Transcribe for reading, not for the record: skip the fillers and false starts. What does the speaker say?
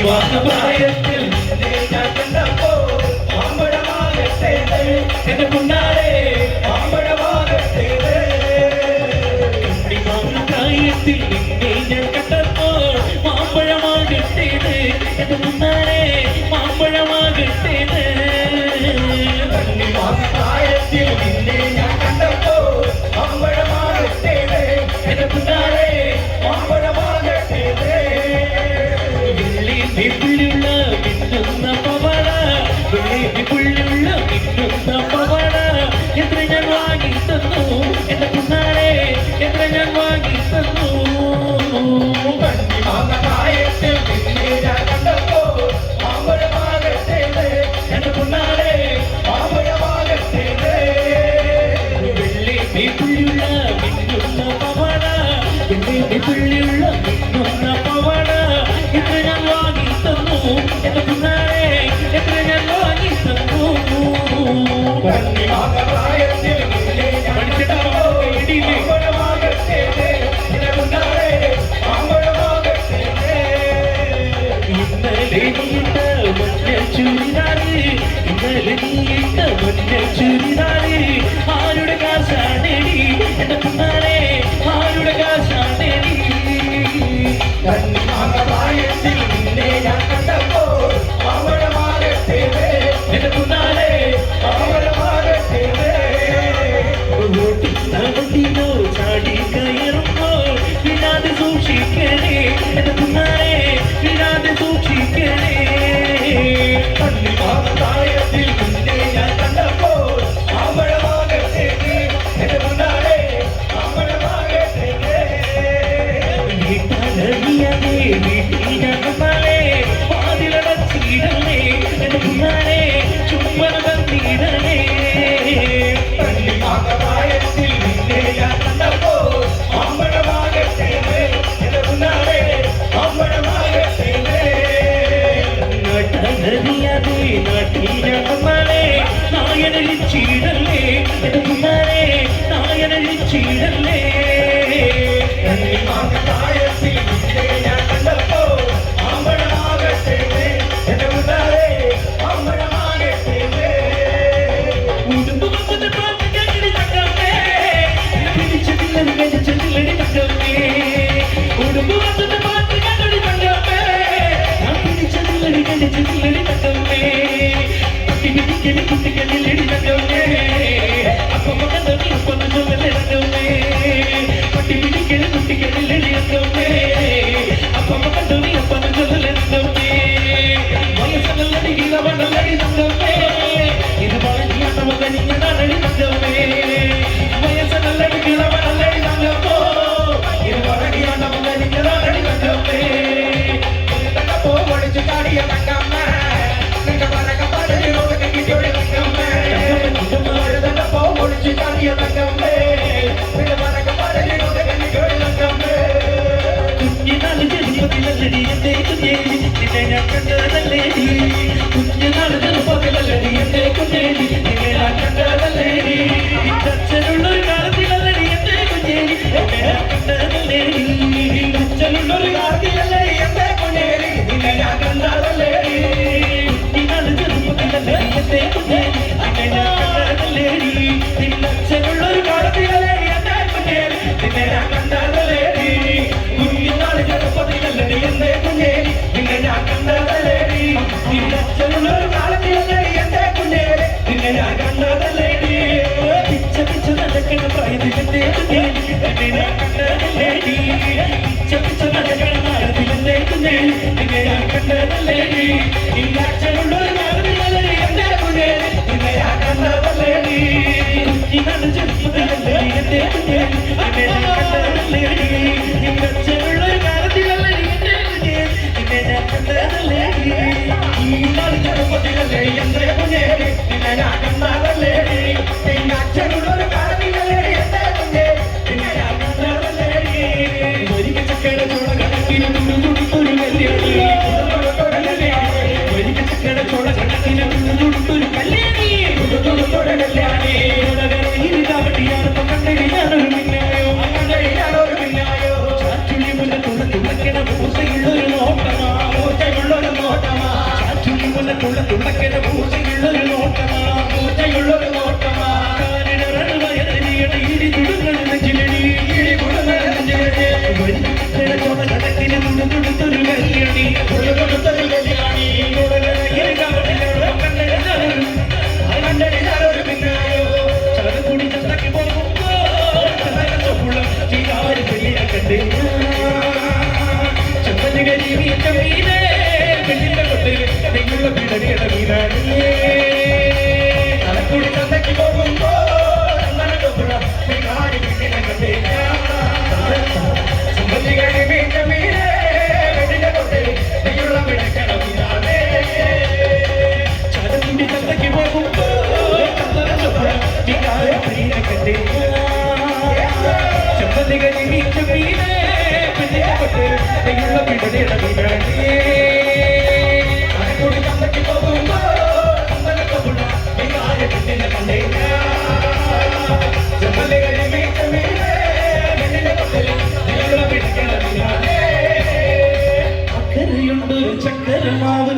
പ്രായത്തിൽ ഞാൻ കണ്ടപ്പോ മാമ്പഴമാകട്ടേത് എന്റെ കുഞ്ഞാരെ മാമ്പഴമാകട്ടേത് പ്രായത്തിൽ നിന്നെ ഞാൻ കണ്ടപ്പോ മാമ്പഴമാകട്ടേത് എന്റെ കുഞ്ഞാരെ മാമ്പഴമാകട്ടേത് പ്രായത്തിൽ നിന്നെ ഞാൻ കണ്ടപ്പോ മാമ്പഴമാകട്ടേത് എന്റെ കുഞ്ഞാരെ മാമ്പഴമാകട്ടേത് പുള്ളിയുള്ള മിന്നുന്ന പവള പുള്ളിയുള്ള മിന്നുന്ന പവള എത്ര ഞാൻ വാങ്ങി തന്നു എന്റെ കുഞ്ഞാരെ എത്ര ഞാൻ വാങ്ങി തന്നു പ്രായത്തിൽ നിന്നെ ഞാൻ കണ്ടപ്പോ മാമ്പഴമാകട്ടേത് എന്റെ കുഞ്ഞാരെ മാമ്പഴമാകട്ടേത് പുള്ളിയുള്ള മിന്നുന്ന പവള പുള്ളിയുള്ള മിന്നുന്ന പവള എത്ര ഞാൻ വാങ്ങി തന്നു എന്റെ കുഞ്ഞാരെ എത്ര ഞാൻ വാങ്ങി തന്നു പ്രായത്തിൽ നിന്നെ ഞാൻ കണ്ടപ്പോ മാമ്പഴമാകട്ടേത് എന്റെ കുഞ്ഞാരെ മാമ്പഴമാകട്ടേത് ഇന്നലെ നീട്ട മഞ്ഞ ചുരിദാറ് ഇന്നലെ നീട്ട മഞ്ഞ ചുരിദാറ് ആരുടെ കാശാണേടി എന്റെ കുഞ്ഞാരെ ആരുടെ കാശാണേടി പ്രായത്തിൽ നിന്നെ ഞാൻ കണ്ടപ്പോ മാമ്പഴമാകട്ടേത് എന്റെ കുഞ്ഞാരെ മാമ്പഴമാകട്ടേത് വണ്ടിയോ ചാടി കയറുമ്പോ വിടാതെ സൂക്ഷിക്കണേ എന്റെ കുഞ്ഞാരെ വിടാതെ സൂക്ഷിക്കണേ പ്രായത്തിൽ നിന്നെ ഞാൻ കണ്ടപ്പോ മാമ്പഴമാകട്ടേത് എന്റെ കുഞ്ഞാരെ മാമ്പഴമാകട്ടേത് വീട്ടറിയാതെ വീട്ടിൽ ഞങ്ങളെ വാതിലടച്ചിടണേ എന്റെ കുഞ്ഞാരെ ചുമ്മന തന്നിടണേ പ്രായത്തിൽ നിന്നെ ഞാൻ കണ്ടപ്പോ മാമ്പഴമാകട്ടേത് എന്റെ കുഞ്ഞാരെ മാമ്പഴമാകട്ടേത് നാട്ടറിയാതെ നാട്ടിൽ ഞങ്ങളെ നായനഴിച്ചിടല്ലേ എന്റെ കുഞ്ഞാരെ നായനഴിച്ചിടല്ലേ പ്രായത്തിൽ നിന്നെ ഞാൻ കണ്ടപ്പോ മാമ്പഴമാകട്ടേത് എന്റെ കുഞ്ഞാരെ മാമ്പഴമാകട്ടേത് ഉടുമ്പ് വന്നത് പാട്ടിക്കടി തക്കമ്മേ പിടിച്ചതില്ലടി കടിച്ചതില്ലടി തക്കമ്മേ ഉടുമ്പ് വന്നത് പാട്ടിക്കടി തക്കമ്മേ ഞാൻ പിടിച്ചതില്ലടി കടിച്ചതില്ലടി തക്കമ്മേ കുട്ടിക്കടി കുട്ടിക്കടില്ലടി തക്കമ്മേ അപ്പം മകനീ ഒപ്പം ചൊല്ലടി തക്കമ്മേ പട്ടി പിടിക്കടി കുട്ടിക്കടില്ലടി തക്കമ്മേ അപ്പം മകനീ ഒപ്പം ചൊല്ലടി തക്കമ്മേ വയസ്സല്ലടി ഇളവണല്ലടി തക്കമ്മേ ഇത് വളഞ്ഞ മകനിങ്ങനടി തക്കമ്മേ വയസ്സല്ലടി ഇളവണല്ലടി തക്കമ്മോ ഇത് വളഞ്ഞ മകനിങ്ങനടി തക്കമ്മേ തക്കപ്പോ ഒളിച്ചു ചാടിയ തക്കമ്മ നിന്റെ പറക പടലിനോട് കെട്ടിച്ചോടി തക്കമ്മേ തക്കപ്പോ ഒളിച്ചു ചാടിയ തക്കമ്മേ നിന്റെ പറക പടലിനോട് കെട്ടിച്ചോടി തക്കമ്മേ കുഞ്ഞിനാൾ ചെറുപ്പത്തിലല്ലടി എന്റെ കുഞ്ഞേലി നിന്നെ ഞാൻ കണ്ടതല്ലേടി കുഞ്ഞിനാൾ ചെറുപ്പത്തിലല്ലടി എന്റെ കുഞ്ഞേലി നിന്നെ ഞാൻ കണ്ടതല്ലേടി അച്ഛനുള്ളൊരു കാലത്തിലല്ലടി എന്റെ കുഞ്ഞേലി നിന്നെ ഞാൻ കണ്ടതല്ലേടി അച്ഛനുള്ളൊരു കാലത്തിലല്ലടി എന്റെ കുഞ്ഞേലി നിന്നെ ഞാൻ കണ്ടതല്ലേടി കുഞ്ഞിനാൾ ചെറുപ്പത്തിലല്ലടി എന്റെ കുഞ്ഞേലി നിന്നെ ഞാൻ കണ്ടതല്ലേടി അച്ഛനുള്ളൊരു കാലത്തിലല്ലടി എന്റെ കുഞ്ഞേലി നിന്നെ ഞാൻ കണ്ടതല്ലേടി കുഞ്ഞിനാൾ ചെറുപ്പത്തിലല്ലടി എന്റെ കുഞ്ഞേലി നിന്നെ ഞാൻ കണ്ടതല്ലേടി അച്ഛനുള്ളൊരു കാലത്തിലല്ലടി എന്റെ കുഞ്ഞേലി നിന്നെ ഞാൻ കണ്ടതല്ലേടി പിച്ച പിച്ച നടക്കണ പ്രായത്തിൽ എന്റെ കുഞ്ഞേലി നിന്നെ ഞാൻ കണ്ടതല്ലേടി പിച്ച പിച്ച നടക്കണ പ്രായത്തിൽ എന്റെ കുഞ്ഞേലി നിന്നെ ഞാൻ കണ്ടതല്ലേടി അച്ഛനുള്ളൊരു കാലത്തിലല്ലടി എന്റെ കുഞ്ഞേലി നിന്നെ ഞാൻ കണ്ടതല്ലേടി കുഞ്ഞിനാൾ ചെറുപ്പത്തിലല്ലടി എന്റെ കുഞ്ഞേലി നിന്നെ ഞാൻ കണ്ടതല്ലേടി അച്ഛനുള്ളൊരു കാലത്തിലല്ലടി എന്റെ കുഞ്ഞേലി നിന്നെ ഞാൻ കണ്ടതല്ലേടി ചെറുപ്പത്തിലല്ലേ എന്റെ കുഞ്ഞേലി നിന്നെ ഞാൻ കണ്ടതല്ലേടി അച്ഛനുള്ളൊരു കാലത്തിലല്ലടി എന്റെ കുഞ്ഞേലി നിന്നെ ഞാൻ കണ്ടതല്ലേടി ഒരിക്കൽ ചക്കര ചോള കണക്കിന് തുടുത്തൊരു കല്യാണി ഒരിക്കൽ ചക്കര ചോള കണക്കിന് തുടുത്തൊരു കല്യാണി തുടുത്തൊരു കല്യാണി വട്ടിയാണ് കണ്ടടി ഞാനൊരു മിന്നായോ കണ്ടടി ഞാനൊരു മിന്നായോ ചാച്ചുള്ളി മുന്നേ തുളയ്ക്കണ പൂസയുള്ളൊരു നോട്ടമാ പൂസയുള്ളൊരു വന്നിട്ടുള്ള തുള്ളക്കര പൂജയുള്ളൊരു നോട്ടമാ പൂജയുള്ളൊരു നോട്ടമാ ഇടി തുടുങ്ങൾ നെഞ്ചിലടി ഇടി കുടുങ്ങൽ നെഞ്ചിലടി ചടക്കിന് തുടുത്തൊരു കല്യാണി തുടുത്തൊരു കല്യാണി കണ്ടടിഞ്ഞാലൊരു പിന്നായോ ചടക്കൂടി ചടക്കി പോകുമ്പോ കണ്ടേ ചെമ്പനികരി വീട്ട വീടേ പെണ്ണിന്റെ കൊട്ടിൽ നിങ്ങളുടെ പിടടിയുടെ വീടാണേ ചടക്കൂടി ചടക്കി പോകുമ്പോ ചെമ്പനികരി വീട്ട വീടേ പെണ്ണിന്റെ കൊട്ടിൽ നിങ്ങളുടെ പിടക്കണ വീടാണേ ചടക്കൂടി ചടക്കി പോകുമ്പോ കണ്ടേ ചെമ്പനികരി വീട്ട വീടേ പെണ്ണിന്റെ കൊട്ടിൽ നിങ്ങളുടെ പിടടിയുടെ വീടാണേ ചടക്കൂടി ചടക്കി പോകുമ്പോ ചക്കരമാവ്